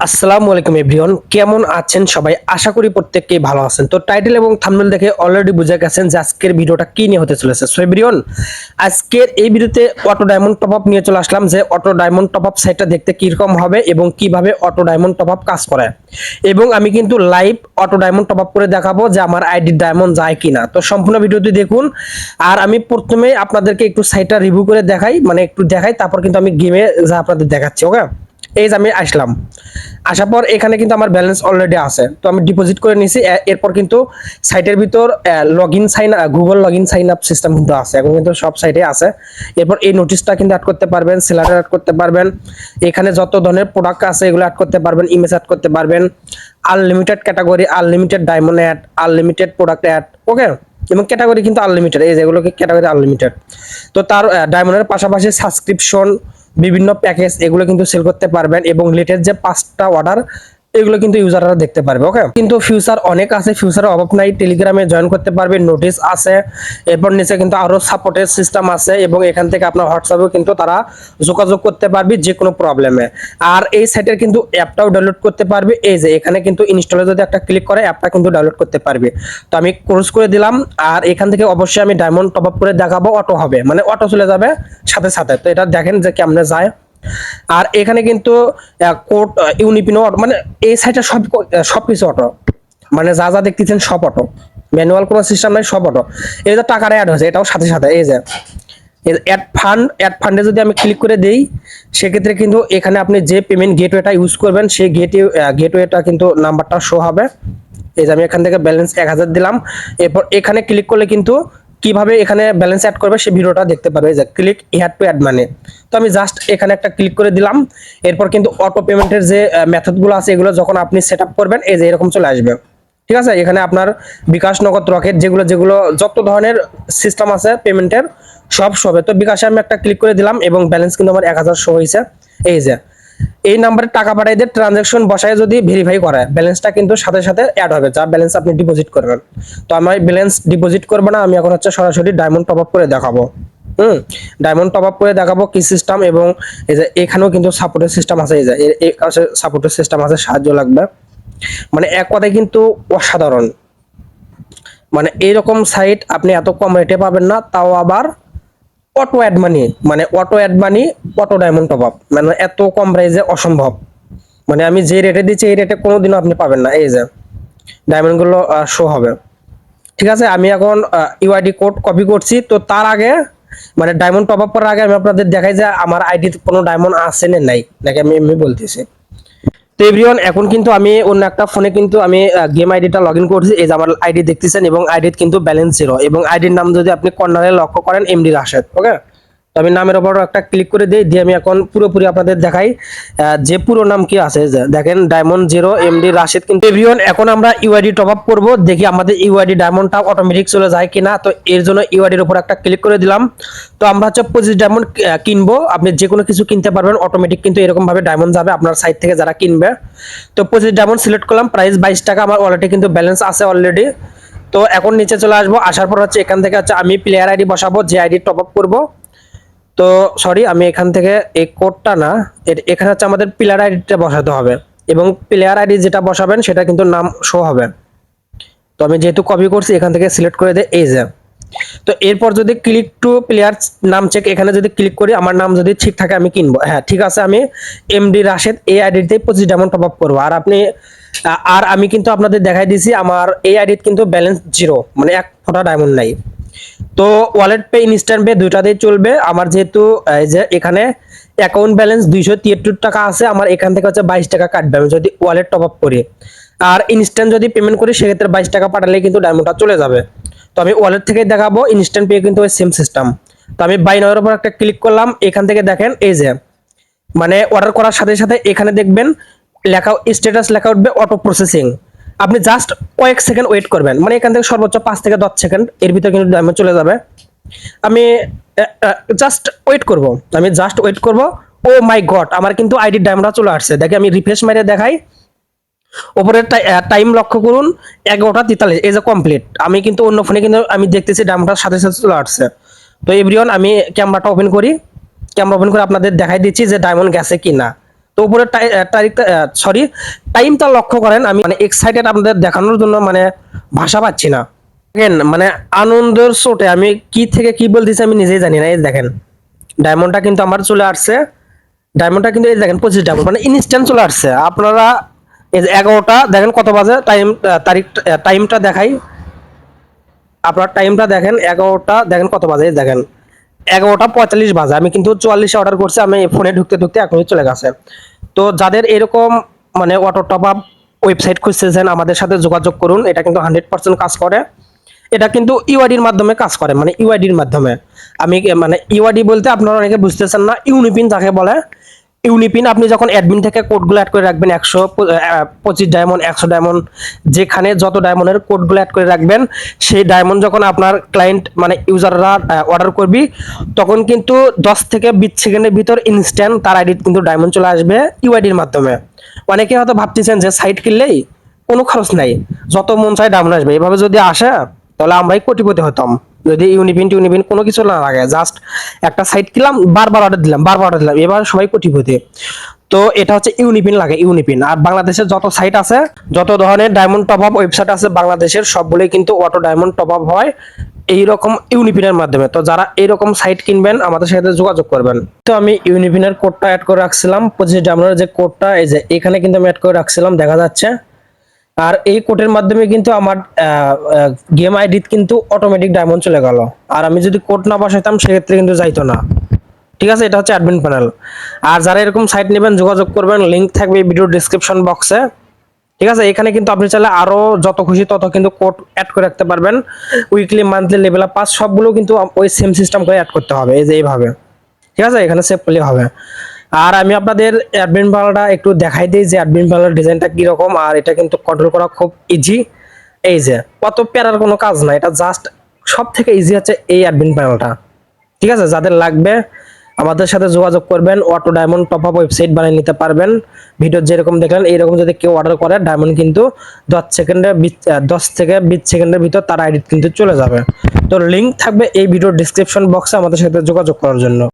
আসসালামু আলাইকুম এভরিওয়ান, কেমন আছেন সবাই? আশা করি প্রত্যেককেই ভালো আছেন। তো টাইটেল এবং থাম্বনেল দেখে অলরেডি বুঝে গেছেন যে আজকের ভিডিওটা কি নিয়ে হতে চলেছে। সো এভরিওয়ান, আজকের এই ভিডিওতে অটো ডায়মন্ড টপ আপ নিয়ে চলে আসলাম যে অটো ডায়মন্ড টপ আপ সাইটটা দেখতে কিরকম হবে এবং কিভাবে অটো ডায়মন্ড টপ আপ কাজ করে। এবং আমি কিন্তু live auto diamond top up করে দেখাবো যে আমার আইডি ডায়মন্ড যায় কিনা। তো সম্পূর্ণ ভিডিওটি দেখুন। আর আমি প্রথমে আপনাদেরকে একটু সাইটটা রিভিউ করে দেখাই, মানে একটু দেখাই, তারপর কিন্তু আমি গেমে যা আপনাদের দেখাচ্ছি। ওকে, এই যে আমি আসলাম, আসার পর এখানে কিন্তু আমার ব্যালেন্স অলরেডি আছে, তো আমি ডিপোজিট করে নিয়েছি। এরপর কিন্তু সাইটের ভিতর login sign Google login sign up system কিন্তু আছে, এখন কিন্তু সব সাইটে আছে। এরপর এই নোটিশটা কিন্তু অ্যাড করতে পারবেন, সেলার অ্যাড করতে পারবেন, এখানে যত ধরনের প্রোডাক্ট আছে এগুলো অ্যাড করতে পারবেন, ইমেজ অ্যাড করতে পারবেন, unlimited category, unlimited diamond add, unlimited product add. Okay, এবং ক্যাটাগরি কিন্তু আনলিমিটেড, এই যেগুলোকে ক্যাটাগরি আনলিমিটেড। তো তার ডায়মন্ডের পাশাপাশি সাবস্ক্রিপশন, বিভিন্ন প্যাকেজ এগুলো কিন্তু সেল করতে পারবেন এবং লেটেস্ট যে 5টা অর্ডার এগুলো কিন্তু ইউজাররা দেখতে পারবে। ওকে, কিন্তু ফিউচার অনেক আছে, ফিউচারের অভাব নাই। টেলিগ্রামে জয়েন করতে পারবে, নোটিশ আছে, এরপর নিচে কিন্তু আরো সাপোর্টের সিস্টেম আছে এবং এখান থেকে আপনার হোয়াটসঅ্যাপেও কিন্তু তারা যোগাযোগ করতে পারবে যে কোনো প্রবলেমে। আর এই সাইটের কিন্তু অ্যাপটাও ডাউনলোড করতে পারবে, এই যে এখানে কিন্তু ইনস্টলে যদি একটা ক্লিক করে অ্যাপটা কিন্তু ডাউনলোড করতে পারবে। তো আমি ক্লোজ করে দিলাম। আর এখান থেকে অবশ্যই আমি ডায়মন্ড টপ আপ করে দেখাবো, অটো হবে, মানে অটো চলে যাবে সাথে সাথে। তো এটা দেখেন যে কেমনে যায়। আর এখানে কিন্তু কোড ইউনিপিনো, মানে এই সাইটে সবকিছু অটো, মানে যা যা দেখতেছেন সব অটো, ম্যানুয়াল কোনো সিস্টেম নাই, সব অটো। এই যে টাকাটা অ্যাড হয়েছে এটাও সাথে সাথে, এই যে অ্যাড ফান্ডে যদি আমি ক্লিক করে দেই, সেক্ষেত্রে কিন্তু এখানে আপনি যে পেমেন্ট গেটওয়েটা ইউজ করবেন সেই গেটওয়েটা কিন্তু নাম্বারটা শো হবে। এই যে আমি এখান থেকে ব্যালেন্স 1000 দিলাম। এরপর এখানে ক্লিক করলে কিন্তু কিভাবে এখানে ব্যালেন্স অ্যাড করবে সেই ভিডিওটা দেখতে পারবে। এই যে click here to add money, তো আমি জাস্ট এখানে একটা ক্লিক করে দিলাম। এরপর কিন্তু অটো পেমেন্টের যে মেথডগুলো আছে এগুলো যখন আপনি সেট আপ করবেন এই যে এরকম চলে আসবে। ঠিক আছে, এখানে আপনার বিকাশ, নগদ, রকেট, যেগুলো যেগুলো যত ধরনের সিস্টেম আছে পেমেন্টের সব হবে। তো বিকাশে আমি একটা ক্লিক করে দিলাম এবং ব্যালেন্স কিন্তু আমার 1000 শো হয়েছে। এই যে এই নাম্বারে টাকা পাঠাই দিয়ে ট্রানজাকশন বসায় যদি ভেরিফাই করে ব্যালেন্সটা কিন্তু সাথে সাথে অ্যাড হবে, যা ব্যালেন্স আপনি ডিপোজিট করবেন। তো আমি ব্যালেন্স ডিপোজিট করবো না, আমি এখন হচ্ছে সরাসরি ডায়মন্ড টপ আপ করে দেখাবো। ডায়মন্ড টপ আপ করে দেখাবো কি সিস্টেম। এবং এই যে এখানেও কিন্তু সাপোর্টের সিস্টেম আছে, এই যে এই কাছে সাপোর্টের সিস্টেম আছে, সাহায্য লাগবে। মানে এক কথায় কিন্তু অসাধারণ, মানে এইরকম সাইট আপনি এত কম রেটে পাবেন না, তাও আবার অটো অ্যাড মানি, মানে auto add money, auto diamond top up, মানে এত কম প্রাইসে অসম্ভব। মানে আমি যে রেটে দিচ্ছি এই রেটে কোনোদিনও আপনি পাবেন না। এই যে ডায়মন্ড গুলো শো হবে। ঠিক আছে, আমি এখন ইউআইডি কোড কপি করছি। তো তার আগে, মানে ডায়মন্ড টপ আপ করার আগে আমি আপনাদের দেখাই যে আমার আইডি কোনো ডায়মন্ড আছে না নাই, নাকি আমি এমনি বলতেছি। তো এভরিওয়ান, এখন কিন্তু আমি অন্য একটা ফোনে কিন্তু আমি গেম আইডিটা লগ ইন করছি। এই যে আমার আইডি দেখতেছেন এবং আইডির কিন্তু ব্যালেন্স 0 এবং আইডির নাম যদি আপনি কর্নারে লক্ষ্য করেন এমডি রাশেদ। ওকে, তো আমি নামের উপর একটা ক্লিক করে দিই, দিয়ে আমি এখন পুরোপুরি আপনাদের দেখাই যে পুরো নাম কি আছে। যে দেখেন ডায়মন্ড 0 এমডি রাশেদ। কিন্তু এভরিওয়ান, এখন আমরা ইউআইডি টপ আপ করবো, দেখি আমাদের ইউআইডি ডায়মন্ডটা অটোমেটিক চলে যায় কিনা। তো এর জন্য ইউআইডির উপর একটা ক্লিক করে দিলাম। তো আমরা হচ্ছে 25 ডায়মন্ড কিনবো, আপনি যে কোনো কিছু কিনতে পারবেন, অটোমেটিক কিন্তু এরকম ভাবে ডায়মন্ড যাবে আপনার সাইট থেকে যারা কিনবে। তো 25 ডায়মন্ড সিলেক্ট করলাম, প্রাইস 22 টাকা, আমার ওয়ালেটে কিন্তু ব্যালেন্স আছে অলরেডি। তো এখন নিচে চলে আসবো, আসার পর হচ্ছে এখান থেকে হচ্ছে আমি প্লেয়ার আইডি বসাবো, যে আইডি টপ আপ করবো। তো সরি, আমি এখান থেকে এই কোডটা না, এখানে হচ্ছে আমাদের প্লেয়ার আইডিটা বসাতে হবে এবং প্লেয়ার আইডি যেটা বসাবেন সেটা কিন্তু নাম শো হবে। তো আমি যেহেতু কপি করছি এখান থেকে সিলেক্ট করে দেই, এই যে। তো এরপর যদি ক্লিক টু প্লেয়ার নাম চেক, এখানে যদি ক্লিক করি আমার নাম যদি ঠিক থাকে আমি কিনবো। হ্যাঁ ঠিক আছে, আমি এমডি রাশেদ এই আইডিতে 25 ডায়মন্ড টপ আপ করবো। আর আপনি আর আমি কিন্তু আপনাদের দেখাই দিছি আমার এই আইডিতে কিন্তু ব্যালেন্স 0, মানে এক ফোঁটা ডায়মন্ড নাই। তো ওয়ালেট পে, ইনস্ট্যান্ট পে দুইটাতেই চলবে। আমার যেহেতু এই যে এখানে অ্যাকাউন্ট ব্যালেন্স 273 টাকা আছে, আমার এখান থেকে হচ্ছে 22 টাকা কাটবে আমি যদি ওয়ালেট টপ আপ করি। আর ইনস্ট্যান্ট যদি পেমেন্ট করি সেক্ষেত্রে 22 টাকা পাঠালে কিন্তু ডায়মন্ডটা চলে যাবে। তো আমি ওয়ালেট থেকে দেখাবো, ইনস্ট্যান্ট পে কিন্তু ওই সেম সিস্টেম। তো আমি বাই নাওয়ের উপর একটা ক্লিক করলাম, এখান থেকে দেখেন এই যে, মানে অর্ডার করার সাথে সাথে এখানে দেখবেন লেখা স্ট্যাটাস লেখা উঠবে অটো প্রসেসিং। আপনি জাস্ট কয়েক সেকেন্ড ওয়েট করবেন, মানে এখান থেকে সর্বোচ্চ 5 থেকে 10 সেকেন্ড এর ভিতরে কিন্তু ডায়মন্ড চলে যাবে। আমি জাস্ট ওয়েট করব, আমি জাস্ট ওয়েট করব। ও মাই গড, আমার কিন্তু আইডি ডায়মন্ডটা চলে আসছে। দেখে আমি রিফ্রেশ মেরে দেখাই, উপরের টাইম লক্ষ্য করুন 11:43, এই যে কমপ্লিট। আমি কিন্তু অন্য ফোনে কিন্তু আমি দেখতেছি ডায়মন্ডটার সাথে সাথে চলে আসছে। তো এভরিওয়ান, আমি ক্যামেরাটা ওপেন করি, ক্যামেরা ওপেন করে আপনাদের দেখাই দিচ্ছি যে ডায়মন্ড গেছে কিনা। তো তো উপরে তারিখটা সরি টাইমটা লক্ষ্য করেন, আমি মানে এক্সাইটেড আপনাদের দেখানোর জন্য মানে ভাষা পাচ্ছি না। দেখেন মানে আনন্দের চোটে আমি কি থেকে কি বলতেছি আমি নিজেই জানি না। এই দেখেন ডায়মন্ডটা কিন্তু আমার চলে আসছে, ডায়মন্ডটা কিন্তু এই দেখেন 25 ডায়মন্ড মানে ইনস্ট্যান্ট চলে আসছে। আপনারা এই যে 11টা দেখেন কত বাজে, তারিখ টাইমটা দেখাই, আপনার টাইমটা দেখেন 11টা দেখেন কত বাজে, এই দেখেন 11টা 45 বাজে। আমি কিন্তু 44 অর্ডার করছি, আমি ফোনে ঢুকতে ঢুকতে এখনই চলে গেছে। তো যাদের এরকম মানে অটো টপ আপ ওয়েবসাইট খুঁজতেছেন আমাদের সাথে যোগাযোগ করুন, এটা কিন্তু 100% কাজ করে। এটা কিন্তু ইউআইডির মাধ্যমে কাজ করে, মানে ইউআইডির মাধ্যমে। আমি মানে ইউআইডি বলতে আপনারা অনেকে বুঝতেছেন না, ইউনিপিন যাকে বলে। ইউনিপিন আপনি যখন অ্যাডমিন থেকে কোডগুলো অ্যাড করে রাখবেন 125 ডায়মন্ড 100 ডায়মন্ড, যেখানে যত ডায়মন্ডের কোডগুলো অ্যাড করে রাখবেন, সেই ডায়মন্ড যখন আপনার ক্লায়েন্ট মানে ইউজাররা অর্ডার করবি, তখন কিন্তু 10 থেকে 20 সেকেন্ডের ভিতর ইনস্ট্যান্ট তার আইডি কিন্তু ডায়মন্ড চলে আসবে ইউআইডির মাধ্যমে। অনেকে হয়তো ভাবতেছেন যে সাইট কিনলেই কোনো খরচ নাই, যত মন চায় ডায়মন্ড আসবে। এভাবে যদি আসে তাহলে আমরাই কোটিপতি হতাম, যদি ইউনিপিন কোনো কিছু না লাগে, জাস্ট একটা সাইট কিনলাম, বারবার অর্ডার দিলাম, এবার সবাই কোটিপতি। তো এটা হচ্ছে ইউনিপিন লাগে, ইউনিপিন। আর বাংলাদেশের যত সাইট আছে, যত ধরনের ডায়মন্ড টপ আপ ওয়েবসাইট আছে বাংলাদেশের, সবগুলোই কিন্তু অটো ডায়মন্ড টপ আপ হয় এইরকম ইউনিপিনের মাধ্যমে। তো যারা এইরকম সাইট কিনবেন আমাদের সাথে যোগাযোগ করবেন। তো আমি ইউনিপিনের কোডটা অ্যাড করে রাখছিলাম, 25 ডায়মন্ডের যে কোডটা, এই যে এখানে কিন্তু আমি অ্যাড করে রাখছিলাম, দেখা যাচ্ছে। আর এই কোডের মাধ্যমে কিন্তু আমার গেম আইডি কিন্তু অটোমেটিক ডায়মন্ড চলে গেল। আর আমি যদি কোড না বসাইতাম সেক্ষেত্রে কিন্তু যাইতো না। ঠিক আছে, এটা হচ্ছে অ্যাডমিন প্যানেল। আর যারা এরকম সাইট নেবেন যোগাযোগ করবেন, লিংক থাকবে ভিডিও ডেসক্রিপশন বক্সে। ঠিক আছে, এখানে কিন্তু আপনি চাইলে আরো যত খুশি তত কিন্তু কোড অ্যাড করে রাখতে পারবেন। Weekly, monthly, level up, pass সবগুলো কিন্তু ওই সেম সিস্টেম করে অ্যাড করতে হবে, এই যে এইভাবে। ঠিক আছে, এখানে সেভ করলে হবে। আর আমি আপনাদের অ্যাডমিন প্যানেলটা একটু দেখাই দিই যে অ্যাডমিন প্যানেলের ডিজাইনটা কিরকম। আর এটা কিন্তু কন্ট্রোল করা খুব ইজি। এই যে অত প্যারার কোনো কাজ না, এটা জাস্ট সব থেকে ইজি হচ্ছে এই অ্যাডমিন প্যানেলটা। ঠিক আছে, যাদের লাগবে আমাদের সাথে যোগাযোগ করবেন, auto diamond top up website বানিয়ে নিতে পারবেন। ভিডিও যেরকম দেখলেন এইরকম যদি কেউ অর্ডার করে, ডায়মন্ড কিন্তু 10 থেকে 20 সেকেন্ডের ভিতর তার আইডি কিন্তু চলে যাবে। তো লিংক থাকবে এই ভিডিওর ডেসক্রিপশন বক্সে আমাদের সাথে যোগাযোগ করার জন্য।